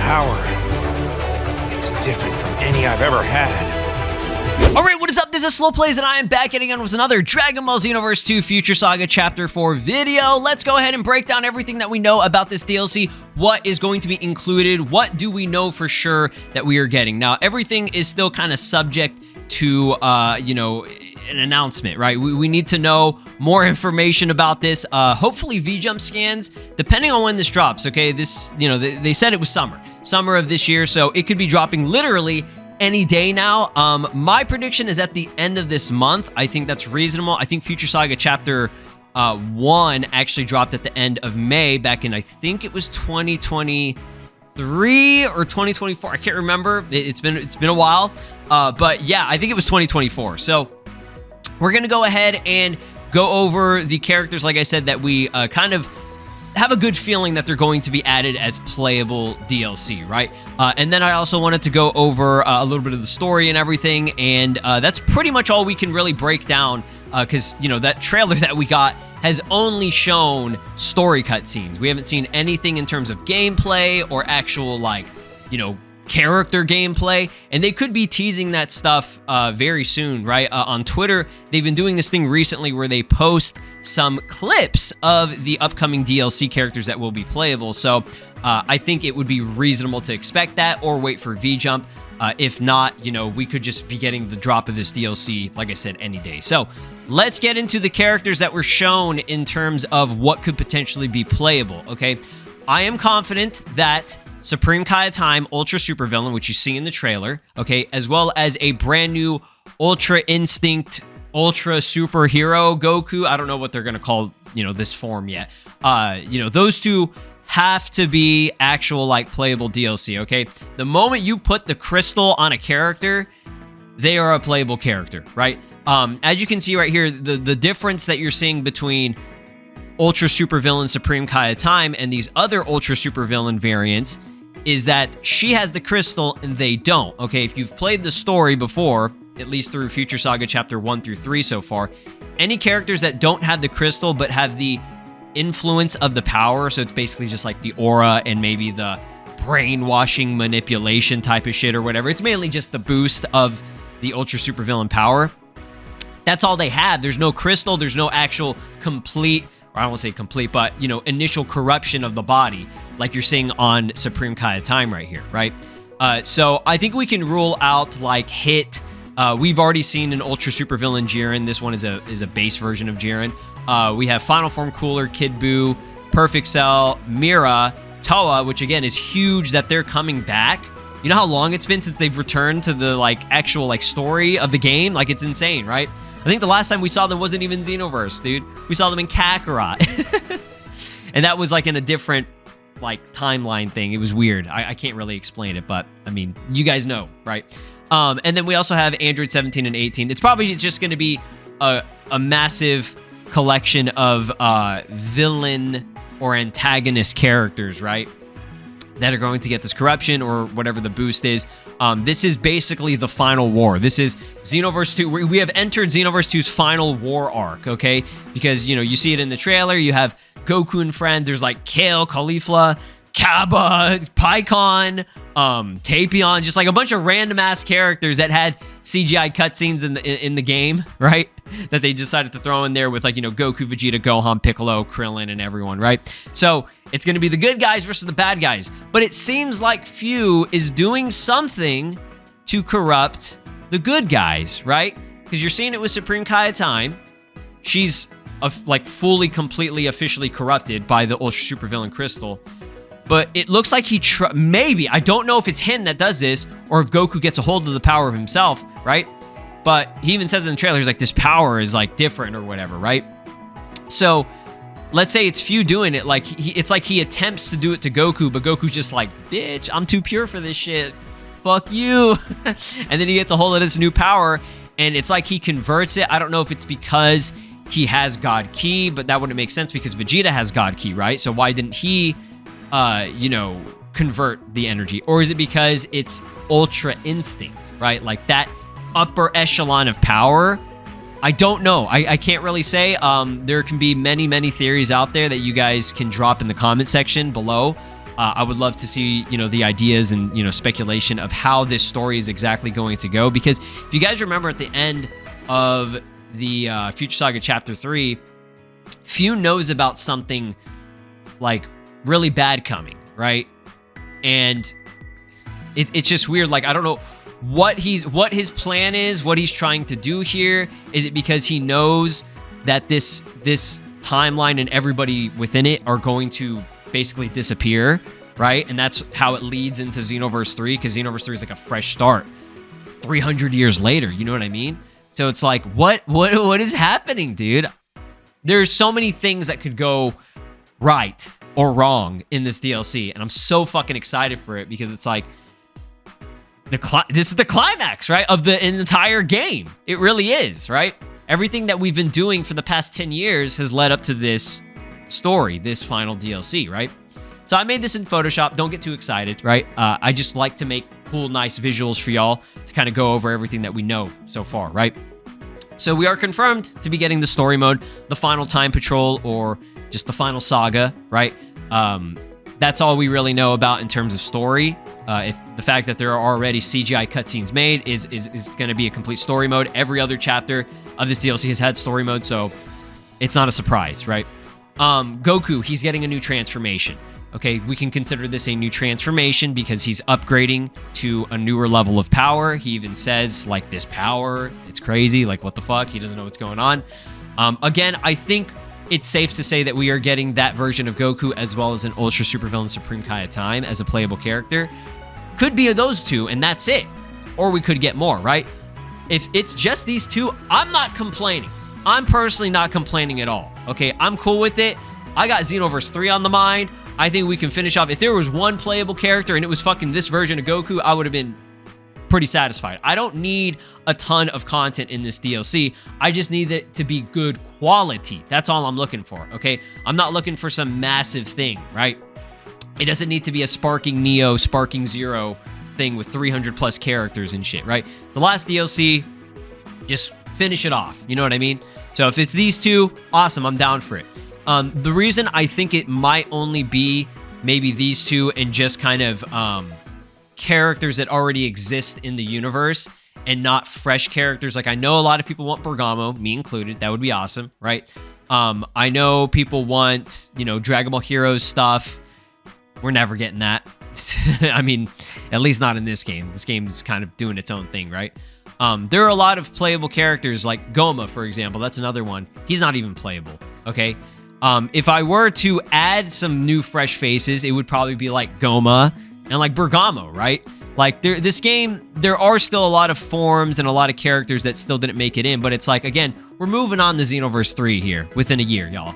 power. It's different from any I've ever had. Alright, what is up? This is SLOplays, and I am back again with another Dragon Ball Xenoverse 2 Future Saga Chapter 4 video. Let's go ahead and break down everything that we know about this DLC. What is going to be included? What do we know for sure that we are getting? Now, everything is still kind of subject to, an announcement, right? We need to know more information about this. Hopefully V-Jump scans, depending on when this drops, okay? This, they said it was summer of this year, so it could be dropping literally any day now. My prediction is at the end of this month. I think that's reasonable. I think Future Saga Chapter 1 actually dropped at the end of May, back in, I think it was 2023 or 2024. I can't remember. It's been a while. But yeah, I think it was 2024. So we're going to go ahead and go over the characters, like I said, that we kind of have a good feeling that they're going to be added as playable DLC, right? And then I also wanted to go over a little bit of the story and everything, and that's pretty much all we can really break down, because, that trailer that we got has only shown story cutscenes. We haven't seen anything in terms of gameplay or actual, character gameplay, and they could be teasing that stuff very soon, right? On Twitter, they've been doing this thing recently where they post some clips of the upcoming DLC characters that will be playable, so I think it would be reasonable to expect that, or wait for V-Jump. If not, we could just be getting the drop of this DLC, like I said, any day. So let's get into the characters that were shown in terms of what could potentially be playable, okay? I am confident that Supreme Kai of Time, Ultra Supervillain, which you see in the trailer, okay, as well as a brand new Ultra Instinct, Ultra Superhero Goku. I don't know what they're going to call, this form yet. Those two have to be actual, playable DLC, okay? The moment you put the crystal on a character, they are a playable character, right? As you can see right here, the difference that you're seeing between Ultra Supervillain Supreme Kai of Time and these other Ultra Supervillain variants is that she has the crystal and they don't, okay? If you've played the story before, at least through Future Saga Chapter 1 through 3 so far, any characters that don't have the crystal but have the influence of the power, so it's basically just like the aura and maybe the brainwashing manipulation type of shit or whatever, it's mainly just the boost of the Ultra Supervillain power. That's all they have. There's no crystal, there's no actual complete, or I don't want to say complete, but, initial corruption of the body, like you're seeing on Supreme Kai of Time right here, right? So I think we can rule out, Hit. We've already seen an Ultra Supervillain Jiren. This one is a base version of Jiren. We have Final Form Cooler, Kid Buu, Perfect Cell, Mira, Toa, which again is huge that they're coming back. You know how long it's been since they've returned to the, actual, story of the game? It's insane, right? I think the last time we saw them wasn't even Xenoverse, dude. We saw them in Kakarot. And that was, in a different, timeline thing. It was weird. I can't really explain it, but, I mean, you guys know, right? And then we also have Android 17 and 18. It's probably just going to be a massive collection of villain or antagonist characters, right? That are going to get this corruption or whatever the boost is. This is basically the final war. This is Xenoverse 2. We have entered Xenoverse 2's final war arc, okay? Because, you see it in the trailer. You have Goku and friends. There's Kale, Caulifla, Kaba, Pikkon, Tapion, just a bunch of random-ass characters that had CGI cutscenes in the game, right? That they decided to throw in there with, Goku, Vegeta, Gohan, Piccolo, Krillin, and everyone, right? So it's going to be the good guys versus the bad guys. But it seems like Fu is doing something to corrupt the good guys, right? Because you're seeing it with Supreme Kai of Time. She's, fully, completely, officially corrupted by the Ultra Supervillain Crystal. But it looks like maybe, I don't know if it's him that does this, or if Goku gets a hold of the power of himself, right? But he even says in the trailer, he's this power is, different or whatever, right? So, let's say it's Fu doing it, it's like he attempts to do it to Goku, but Goku's just bitch, I'm too pure for this shit. Fuck you. And then he gets a hold of this new power, and it's like he converts it. I don't know if it's because he has God Ki, but that wouldn't make sense because Vegeta has God Ki, right? So why didn't he, convert the energy? Or is it because it's Ultra Instinct, right? That upper echelon of power. I don't know. I can't really say. There can be many, many theories out there that you guys can drop in the comment section below. I would love to see, you know, the ideas and, you know, speculation of how this story is exactly going to go. Because if you guys remember at the end of the Future Saga Chapter 3, Few knows about something like really bad coming, right? And it's just weird. Like, I don't know what his plan is, what he's trying to do here. Is it because he knows that this timeline and everybody within it are going to basically disappear, right? And that's how it leads into Xenoverse 3, because Xenoverse 3 is like a fresh start 300 years later, you know what I mean? So it's like, what is happening, dude? There's so many things that could go right or wrong in this DLC, and I'm so fucking excited for it, because it's like this is the climax, right, of the entire game. It really is, right? Everything that we've been doing for the past 10 years has led up to this story, this final DLC, right? So I made this in Photoshop. Don't get too excited, right? I just like to make cool, nice visuals for y'all to kind of go over everything that we know so far, right? So we are confirmed to be getting the story mode, the final time patrol, or just the final saga, right? That's all we really know about in terms of story. If the fact that there are already CGI cutscenes made is going to be a complete story mode. Every other chapter of this DLC has had story mode, so it's not a surprise, right? Goku, he's getting a new transformation. Okay, we can consider this a new transformation because he's upgrading to a newer level of power. He even says, like, this power, it's crazy, like, what the fuck? He doesn't know what's going on. Again, I think it's safe to say that we are getting that version of Goku as well as an Ultra Supervillain Supreme Kai Time as a playable character. Could be those two, and that's it. Or we could get more, right? If it's just these two, I'm not complaining. I'm personally not complaining at all. Okay, I'm cool with it. I got Xenoverse 3 on the mind. I think we can finish off. If there was one playable character and it was fucking this version of Goku, I would have been pretty satisfied. I don't need a ton of content in this DLC. I just need it to be good quality. That's all I'm looking for, okay? I'm not looking for some massive thing, right? It doesn't need to be a Sparking Neo, Sparking Zero thing with 300 plus characters and shit, right? It's the last DLC. Just finish it off. You know what I mean? So if it's these two, awesome. I'm down for it. The reason I think it might only be maybe these two and just kind of characters that already exist in the universe and not fresh characters. Like, I know a lot of people want Bergamo, me included. That would be awesome, right? I know people want, you know, Dragon Ball Heroes stuff. We're never getting that. I mean, at least not in this game. This game is kind of doing its own thing, right? There are a lot of playable characters like Goma, for example. That's another one. He's not even playable, okay? If I were to add some new fresh faces, it would probably be like Goma and like Bergamo, right? Like, this game, there are still a lot of forms and a lot of characters that still didn't make it in, but it's like, again, we're moving on to Xenoverse 3 here within a year, y'all.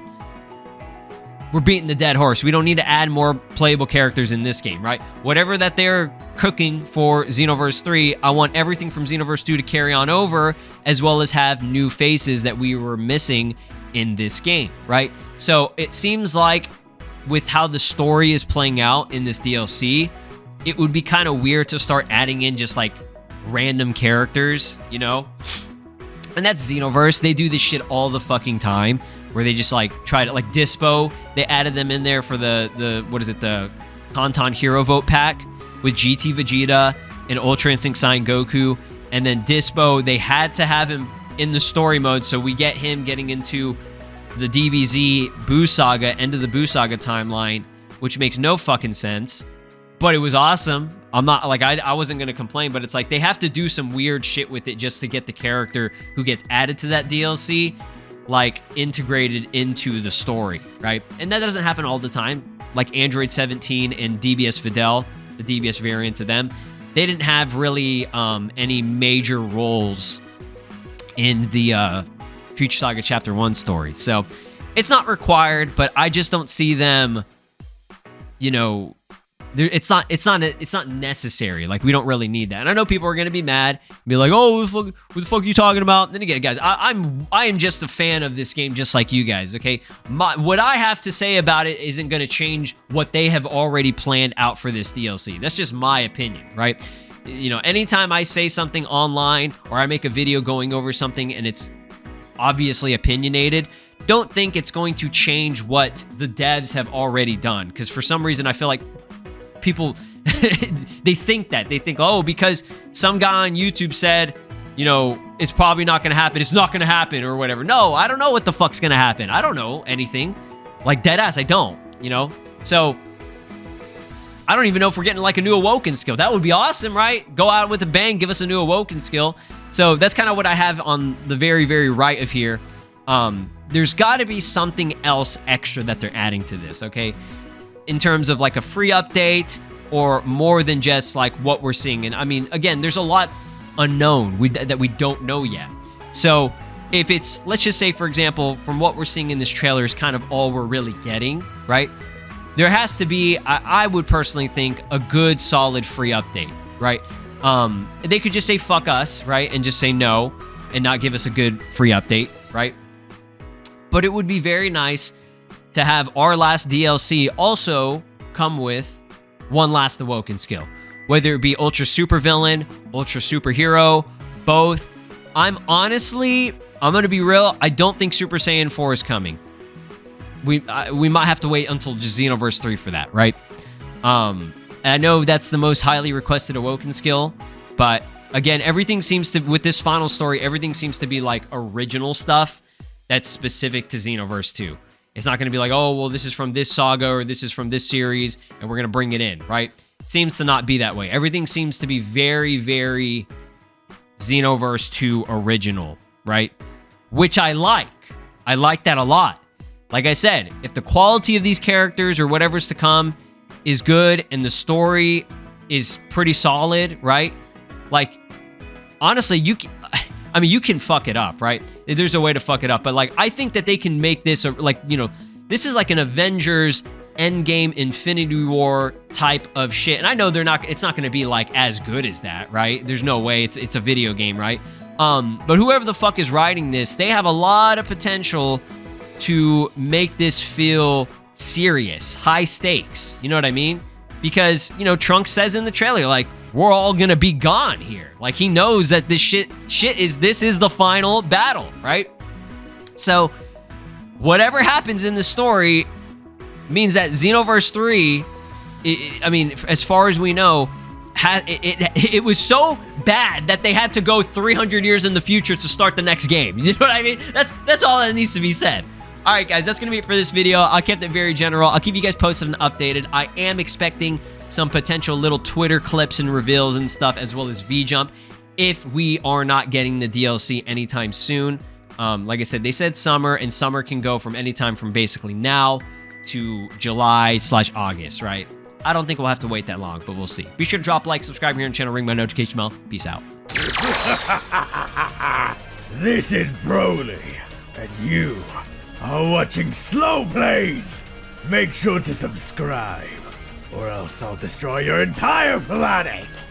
We're beating the dead horse. We don't need to add more playable characters in this game, right? Whatever that they're cooking for Xenoverse 3, I want everything from Xenoverse 2 to carry on over, as well as have new faces that we were missing in this game, right? So it seems like with how the story is playing out in this DLC, it would be kind of weird to start adding in just like random characters, you know? And that's Xenoverse. They do this shit all the fucking time, where they just like try to, like Dispo, they added them in there for the what is it, the Kanton Hero Vote pack with GT Vegeta and Ultra Instinct Sign Goku. And then Dispo, they had to have him in the story mode, so we get him getting into the DBZ Buu Saga, end of the Buu Saga timeline, which makes no fucking sense, but it was awesome. I'm not, like, I wasn't gonna complain, but it's like they have to do some weird shit with it just to get the character who gets added to that DLC, like, integrated into the story, right? And that doesn't happen all the time. Like Android 17 and DBS Fidel, the DBS variants of them, they didn't have really any major roles in the Future Saga Chapter 1 story. So it's not required, but I just don't see them, you know, it's not necessary. Like, we don't really need that. And I know people are going to be mad, be like, oh, what the fuck are you talking about? Then again, guys, I am just a fan of this game, just like you guys, okay? What I have to say about it isn't going to change what they have already planned out for this DLC. That's just my opinion, right? You know, anytime I say something online or I make a video going over something and it's obviously opinionated, don't think it's going to change what the devs have already done. Because for some reason, I feel like people, they think, oh, because some guy on YouTube said, you know, it's probably not going to happen. It's not going to happen or whatever. No, I don't know what the fuck's going to happen. I don't know anything. Like, dead ass, I don't, you know? So, I don't even know if we're getting like a new Awoken skill. That would be awesome, right? Go out with a bang, give us a new Awoken skill. So, that's kind of what I have on the very, very right of here. There's got to be something else extra that they're adding to this, okay? In terms of like a free update or more than just like what we're seeing. And I mean, again, there's a lot unknown that we don't know yet. So if it's, let's just say, for example, from what we're seeing in this trailer is kind of all we're really getting, right? There has to be, I would personally think, a good, solid free update, right? They could just say, fuck us, right? And just say no and not give us a good free update, right? But it would be very nice to have our last DLC also come with one last Awoken skill. Whether it be Ultra Super Villain, Ultra Superhero, both. I'm going to be real, I don't think Super Saiyan 4 is coming. We might have to wait until just Xenoverse 3 for that, right? And I know that's the most highly requested Awoken skill, but again, everything seems to, with this final story, everything seems to be like original stuff that's specific to Xenoverse 2. It's not going to be like, oh, well, this is from this saga or this is from this series, and we're going to bring it in, right? Seems to not be that way. Everything seems to be very, very Xenoverse 2 original, right? Which I like. I like that a lot. Like I said, if the quality of these characters or whatever's to come is good and the story is pretty solid, right? Like, honestly, you can fuck it up, right? There's a way to fuck it up, but like, I think that they can make this like, you know, this is like an Avengers Endgame Infinity War type of shit. And I know it's not going to be like as good as that, right? There's no way. It's a video game, right? But whoever the fuck is writing this, they have a lot of potential to make this feel serious, high stakes. You know what I mean? Because, you know, Trunks says in the trailer, like, we're all gonna be gone here. Like, he knows that this shit is the final battle, right? So, whatever happens in the story means that Xenoverse 3, I mean, as far as we know, it was so bad that they had to go 300 years in the future to start the next game. You know what I mean? That's all that needs to be said. All right, guys, that's going to be it for this video. I kept it very general. I'll keep you guys posted and updated. I am expecting some potential little Twitter clips and reveals and stuff, as well as V-Jump, if we are not getting the DLC anytime soon. Like I said, they said summer, and summer can go from anytime from basically now to July/August, right? I don't think we'll have to wait that long, but we'll see. Be sure to drop a like, subscribe here on the channel, ring my notification bell. Peace out. This is Broly, and you are watching SLOplays. Make sure to subscribe, or else I'll destroy your entire planet.